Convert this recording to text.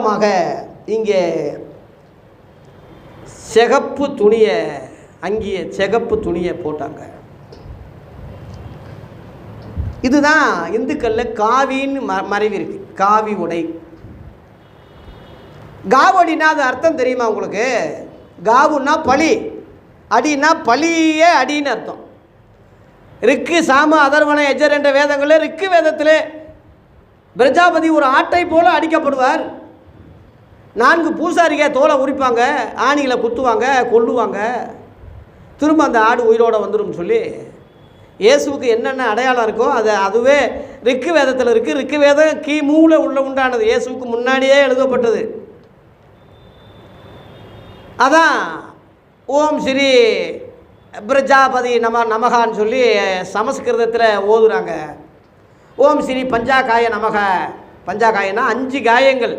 அடையாளமாக இங்கே சிகப்பு துணியை, அங்கிய சிகப்பு துணியை போட்டாங்க. இதுதான் இந்துக்களில் காவின்னு மறைவு இருக்கு. காவி உடை. காவடினா அது அர்த்தம் தெரியுமா உங்களுக்கு? காவுன்னா பலி, அடினா பலியே அடின்னு அர்த்தம். ரிக்கு, சாம, அதர்வன, எஜர் என்ற வேதங்களே, ரிக்கு வேதத்திலே பிரஜாபதி ஒரு ஆட்டை போல அடிக்கப்படுவார். 4 பூசாரிக தோலை உரிப்பாங்க, ஆணிகளை குத்துவாங்க, கொல்லுவாங்க, திரும்ப அந்த ஆடு உயிரோடு வந்துடும் சொல்லி இயேசுவுக்கு என்னென்ன அடையாளம் இருக்கோ அதுவே ரிக்கு வேதத்தில் இருக்குது. ரிக்கு வேதம் கிமுல உண்டானது, இயேசுவுக்கு முன்னாடியே எழுதப்பட்டது. அதான் ஓம் ஸ்ரீ பிரஜாபதி நமகான்னு சொல்லி சமஸ்கிருதத்தில் ஓதுறாங்க. ஓம் ஸ்ரீ பஞ்சாகாய நமக. பஞ்சாகாயனா 5 காயங்கள்.